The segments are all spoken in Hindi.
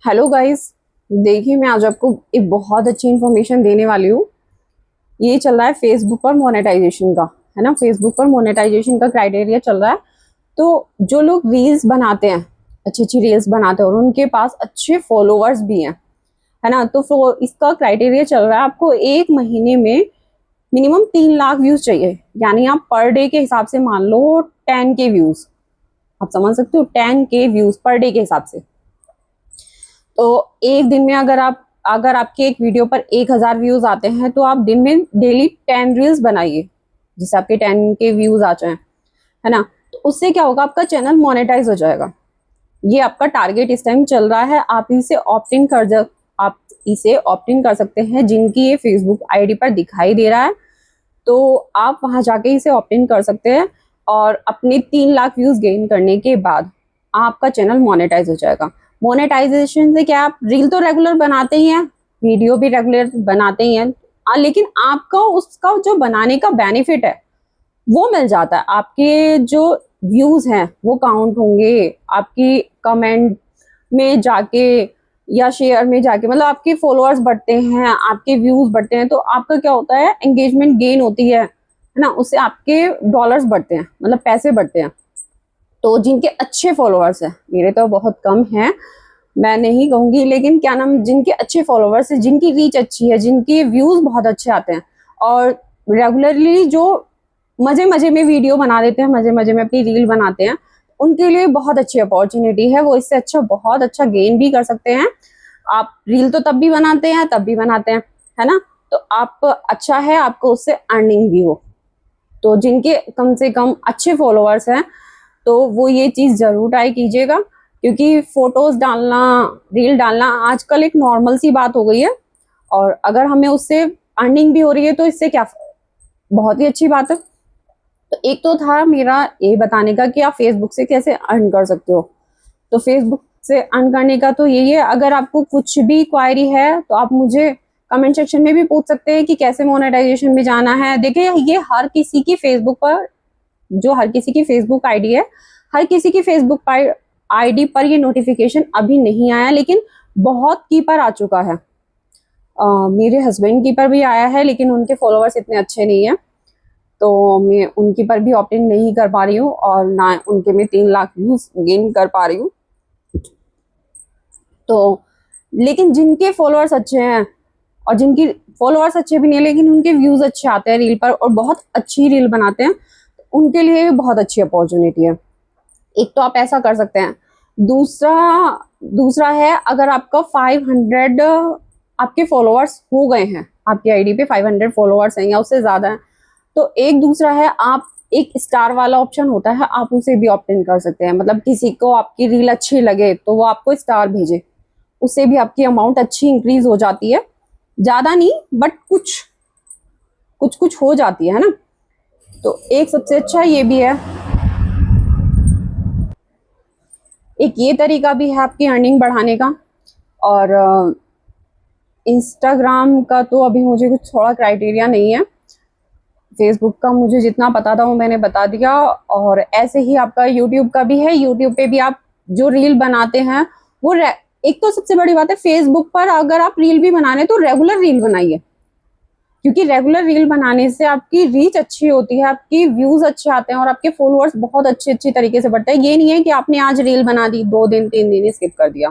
Hello guys. देखिए, मैं आज आपको एक बहुत अच्छी इन्फॉर्मेशन देने वाली हूँ। ये चल रहा है फेसबुक पर मोनेटाइजेशन का, है ना। फेसबुक पर मोनेटाइजेशन का क्राइटेरिया चल रहा है। तो जो लोग रील्स बनाते हैं, अच्छी अच्छी रील्स बनाते हैं और उनके पास अच्छे फॉलोअर्स भी हैं, है ना, तो इसका क्राइटेरिया चल रहा है आपको एक महीने में मिनिमम 3 लाख व्यूज चाहिए। यानी आप पर डे के हिसाब से मान लो 10 के व्यूज। आप समझ सकते हो, 10 के व्यूज पर डे के हिसाब से। तो एक दिन में अगर आपके एक वीडियो पर 1,000 व्यूज आते हैं तो आप दिन में डेली 10 रील्स बनाइए जिससे आपके 10 के व्यूज आ जाए, है ना। तो उससे क्या होगा, आपका चैनल मोनेटाइज हो जाएगा। ये आपका टारगेट इस टाइम चल रहा है। आप इसे ऑप्ट इन कर सकते हैं जिनकी ये फेसबुक आईडी पर दिखाई दे रहा है। तो आप वहां जाके इसे ऑप्ट इन कर सकते हैं और अपने 3 लाख व्यूज गेन करने के बाद आपका चैनल मोनेटाइज हो जाएगा। मोनेटाइजेशन से क्या, आप रील तो रेगुलर बनाते ही हैं, वीडियो भी रेगुलर बनाते ही हैं, लेकिन आपको उसका जो बनाने का बेनिफिट है वो मिल जाता है। आपके जो व्यूज हैं वो काउंट होंगे, आपकी कमेंट में जाके या शेयर में जाके, मतलब आपके फॉलोअर्स बढ़ते हैं, आपके व्यूज बढ़ते हैं, तो आपका क्या होता है, एंगेजमेंट गेन होती है ना। उससे आपके डॉलर्स बढ़ते हैं, मतलब पैसे बढ़ते हैं। तो जिनके अच्छे फॉलोअर्स हैं, मेरे तो बहुत कम हैं, मैं नहीं कहूंगी, लेकिन क्या नाम, जिनके अच्छे फॉलोअर्स हैं, जिनकी रीच अच्छी है, जिनके व्यूज बहुत अच्छे आते हैं और रेगुलरली जो मजे मजे में वीडियो बना देते हैं, मजे मजे में अपनी रील बनाते हैं, उनके लिए बहुत अच्छी अपॉर्चुनिटी है। वो इससे अच्छा, बहुत अच्छा गेन भी कर सकते हैं। आप रील तो तब भी बनाते हैं, तब भी बनाते हैं, है ना। तो आप, अच्छा है आपको उससे अर्निंग भी हो। तो जिनके कम से कम अच्छे फॉलोअर्स हैं तो वो ये चीज जरूर ट्राई कीजिएगा, क्योंकि फोटोज डालना, रील डालना आजकल एक नॉर्मल सी बात हो गई है। और अगर हमें उससे अर्निंग भी हो रही है तो इससे क्या, बहुत ही अच्छी बात है। तो एक तो था मेरा ये बताने का कि आप फेसबुक से कैसे अर्न कर सकते हो। तो फेसबुक से अर्न करने का तो यही है, अगर आपको कुछ भी क्वायरी है तो आप मुझे कमेंट सेक्शन में भी पूछ सकते हैं कि कैसे मोनेटाइजेशन में जाना है। देखिए, ये हर किसी की फेसबुक पर, जो हर किसी की फेसबुक आईडी है, हर किसी की फेसबुक आईडी पर ये नोटिफिकेशन अभी नहीं आया, लेकिन बहुत की पर आ चुका है। मेरे हस्बैंड की पर भी आया है, लेकिन उनके फॉलोअर्स इतने अच्छे नहीं है, तो मैं उनकी पर भी ऑप्ट इन नहीं कर पा रही हूँ और ना उनके में 3 लाख व्यूज गेन कर पा रही हूँ। तो लेकिन जिनके फॉलोअर्स अच्छे हैं और जिनकी फॉलोअर्स अच्छे भी नहीं है लेकिन उनके व्यूज अच्छे आते हैं रील पर और बहुत अच्छी रील बनाते हैं, उनके लिए भी बहुत अच्छी अपॉर्चुनिटी है। एक तो आप ऐसा कर सकते हैं। दूसरा दूसरा है, अगर आपका 500 आपके फॉलोअर्स हो गए हैं, आपकी आईडी पे 500 फॉलोअर्स हैं या उससे ज्यादा है, तो एक दूसरा है, आप एक स्टार वाला ऑप्शन होता है, आप उसे भी ऑप्ट इन कर सकते हैं। मतलब किसी को आपकी रील अच्छी लगे तो वो आपको स्टार भेजे, उससे भी आपकी अमाउंट अच्छी इंक्रीज हो जाती है। ज्यादा नहीं, बट कुछ कुछ कुछ हो जाती है ना। तो एक सबसे अच्छा ये भी है। एक ये तरीका भी है आपकी अर्निंग बढ़ाने का। और इंस्टाग्राम का तो अभी मुझे कुछ थोड़ा क्राइटेरिया नहीं है। फेसबुक का मुझे जितना पता था वो मैंने बता दिया। और ऐसे ही आपका यूट्यूब का भी है। यूट्यूब पे भी आप जो रील बनाते हैं वो एक तो सबसे बड़ी बात है, फेसबुक पर अगर आप रील भी बना रहे हैं तो रेगुलर रील बनाइए, क्योंकि रेगुलर रील बनाने से आपकी रीच अच्छी होती है, आपकी व्यूज अच्छे आते हैं और आपके फॉलोअर्स बहुत अच्छी तरीके से बढ़ते हैं। ये नहीं है कि आपने आज रील बना दी, 2 दिन 3 दिन स्किप कर दिया,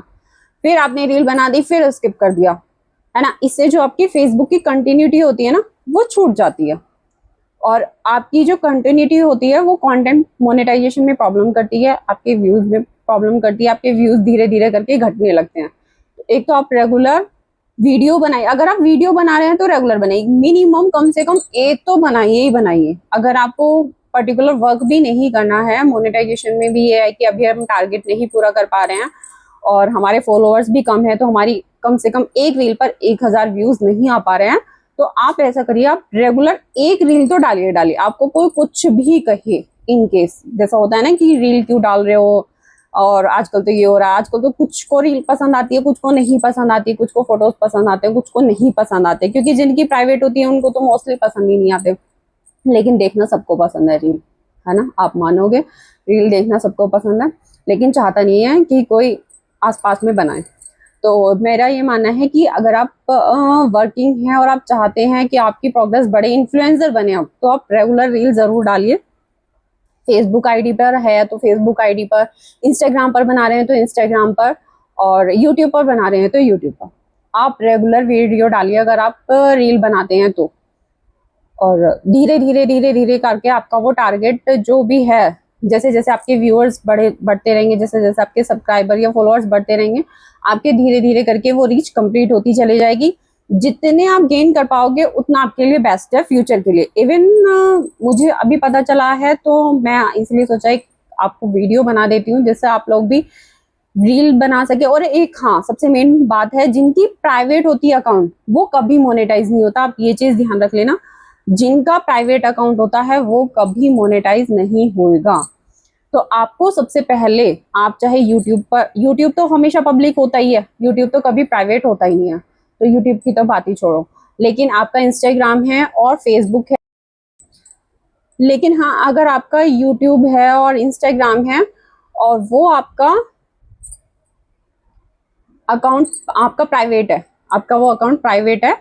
फिर आपने रील बना दी फिर स्किप कर दिया, है ना। इससे जो आपकी फेसबुक की कंटिन्यूटी होती है ना, वो छूट जाती है। और आपकी जो कंटिन्यूटी होती है वो कंटेंट मोनेटाइजेशन में प्रॉब्लम करती है, आपके व्यूज में प्रॉब्लम करती है, आपके व्यूज धीरे धीरे करके घटने लगते हैं। तो एक तो आप रेगुलर वीडियो बनाइए। अगर आप वीडियो बना रहे हैं तो रेगुलर बनाइए, मिनिमम कम से कम एक तो बनाइए ही बनाइए। अगर आपको पर्टिकुलर वर्क भी नहीं करना है, मोनेटाइजेशन में भी ये है कि अभी हम टारगेट नहीं पूरा कर पा रहे हैं और हमारे फॉलोअर्स भी कम है, तो हमारी कम से कम एक रील पर 1,000 व्यूज नहीं आ पा रहे हैं, तो आप ऐसा करिए, आप रेगुलर एक रील तो डालिए डालिए। आपको कोई कुछ भी कहे, इन केस जैसा होता है ना कि रील क्यों डाल रहे हो, और आजकल तो ये हो रहा है, आजकल तो कुछ को रील पसंद आती है, कुछ को नहीं पसंद आती, कुछ को फोटोज पसंद आते हैं, कुछ को नहीं पसंद आते, क्योंकि जिनकी प्राइवेट होती है उनको तो मोस्टली पसंद ही नहीं आते। लेकिन देखना सबको पसंद है रील, है ना, आप मानोगे, रील देखना सबको पसंद है, लेकिन चाहता नहीं है कि कोई आसपास में बनाए। तो मेरा ये मानना है कि अगर आप वर्किंग हैं और आप चाहते हैं कि आपकी प्रोग्रेस बड़े, इन्फ्लुएंसर बने आप, तो आप रेगुलर रील जरूर डालिए। फेसबुक आईडी पर है तो फेसबुक आईडी पर, इंस्टाग्राम पर बना रहे हैं तो इंस्टाग्राम पर, और यूट्यूब पर बना रहे हैं तो यूट्यूब पर आप रेगुलर वीडियो डालिए अगर आप रील बनाते हैं तो। और धीरे धीरे धीरे धीरे करके आपका वो टारगेट जो भी है, जैसे जैसे आपके व्यूअर्स बढ़ते रहेंगे, जैसे जैसे आपके सब्सक्राइबर या फॉलोअर्स बढ़ते रहेंगे, आपके धीरे धीरे करके वो रीच कंप्लीट होती चली जाएगी। जितने आप गेन कर पाओगे उतना आपके लिए बेस्ट है फ्यूचर के लिए। इवन मुझे अभी पता चला है तो मैं इसलिए सोचा एक आपको वीडियो बना देती हूँ जिससे आप लोग भी रील बना सके। और एक हाँ सबसे मेन बात है, जिनकी प्राइवेट होती है अकाउंट वो कभी मोनेटाइज नहीं होता, आप ये चीज ध्यान रख लेना। जिनका प्राइवेट अकाउंट होता है वो कभी मोनेटाइज नहीं होगा। तो आपको सबसे पहले, आप चाहे यूट्यूब पर, यूट्यूब तो हमेशा पब्लिक होता ही है, यूट्यूब तो कभी प्राइवेट होता ही नहीं है, तो यूट्यूब की तो बात ही छोड़ो। लेकिन आपका इंस्टाग्राम है और फेसबुक है, लेकिन हाँ अगर आपका यूट्यूब है और इंस्टाग्राम है और वो आपका अकाउंट आपका प्राइवेट है, आपका वो अकाउंट प्राइवेट है,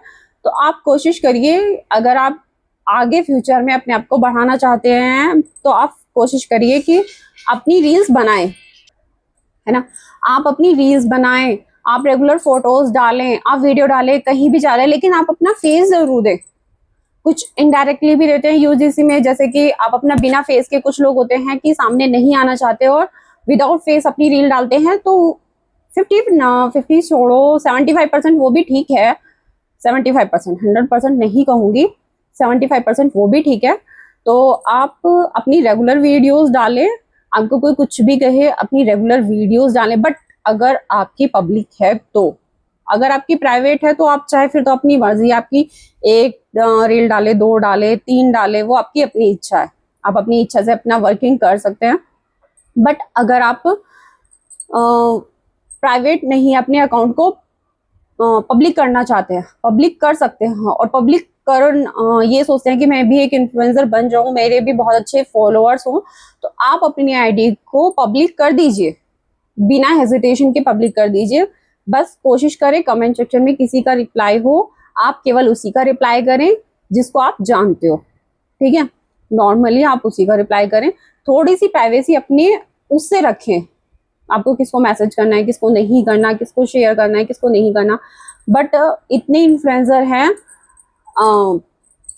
तो आप कोशिश करिए, अगर आप आगे फ्यूचर में अपने आप को बढ़ाना चाहते हैं तो आप कोशिश करिए कि अपनी रील्स बनाएं, है ना। आप अपनी रील्स बनाएं, आप रेगुलर फोटोज डालें, आप वीडियो डालें, कहीं भी डालें, लेकिन आप अपना फेस जरूर दें। कुछ इनडायरेक्टली भी देते हैं यूजीसी में, जैसे कि आप अपना बिना फेस के, कुछ लोग होते हैं कि सामने नहीं आना चाहते और विदाउट फेस अपनी रील डालते हैं, तो 50 छोड़ो 75% वो भी ठीक है। 75%, 100% नहीं कहूंगी, 75% वो भी ठीक है। तो आप अपनी रेगुलर वीडियोस डालें, आपको कोई कुछ भी कहे अपनी रेगुलर वीडियोस डालें, बट अगर आपकी पब्लिक है तो। अगर आपकी प्राइवेट है तो आप चाहे फिर तो अपनी मर्जी, आपकी एक रील डाले, 2 डाले, 3 डाले, वो आपकी अपनी इच्छा है, आप अपनी इच्छा से अपना वर्किंग कर सकते हैं। बट अगर आप प्राइवेट नहीं अपने अकाउंट को पब्लिक करना चाहते हैं, पब्लिक कर सकते हैं। और पब्लिक कर ये सोचते हैं कि मैं भी एक इन्फ्लुएंसर बन जाऊं, मेरे भी बहुत अच्छे फॉलोअर्स हों, तो आप अपनी आईडी को पब्लिक कर दीजिए, बिना हेजिटेशन के पब्लिक कर दीजिए। बस कोशिश करें कमेंट सेक्शन में किसी का रिप्लाई हो, आप केवल उसी का रिप्लाई करें जिसको आप जानते हो, ठीक है। नॉर्मली आप उसी का रिप्लाई करें, थोड़ी सी प्राइवेसी अपने उससे रखें, आपको किसको मैसेज करना है, किसको नहीं करना, किसको शेयर करना है, किसको नहीं करना। बट इतने इन्फ्लुएंसर हैं,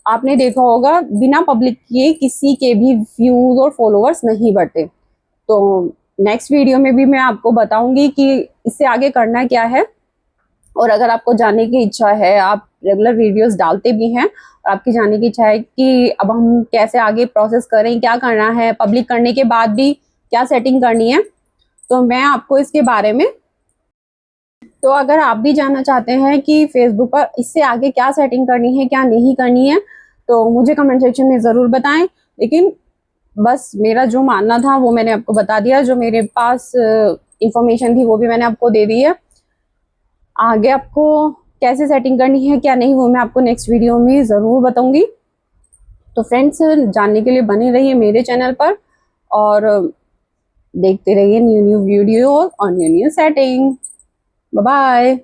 आपने देखा होगा बिना पब्लिक किए किसी के भी व्यूज और फॉलोअर्स नहीं बढ़ते। तो नेक्स्ट वीडियो में भी मैं आपको बताऊंगी कि इससे आगे करना क्या है। और अगर आपको जानने की इच्छा है, आप रेगुलर वीडियोस डालते भी हैं और आपकी जानने की इच्छा है कि अब हम कैसे आगे प्रोसेस करें, क्या करना है, पब्लिक करने के बाद भी क्या सेटिंग करनी है, तो मैं आपको इसके बारे में, तो अगर आप भी जानना चाहते हैं कि फेसबुक पर इससे आगे क्या सेटिंग करनी है, क्या नहीं करनी है, तो मुझे कमेंट सेक्शन में ज़रूर बताएं। लेकिन बस मेरा जो मानना था वो मैंने आपको बता दिया, जो मेरे पास इंफॉर्मेशन थी वो भी मैंने आपको दे दी है। आगे आपको कैसे सेटिंग करनी है क्या नहीं, वो मैं आपको नेक्स्ट वीडियो में ज़रूर बताऊंगी। तो फ्रेंड्स, जानने के लिए बने रहिए मेरे चैनल पर और देखते रहिए न्यू वीडियो और न्यू सेटिंग। Bye bye.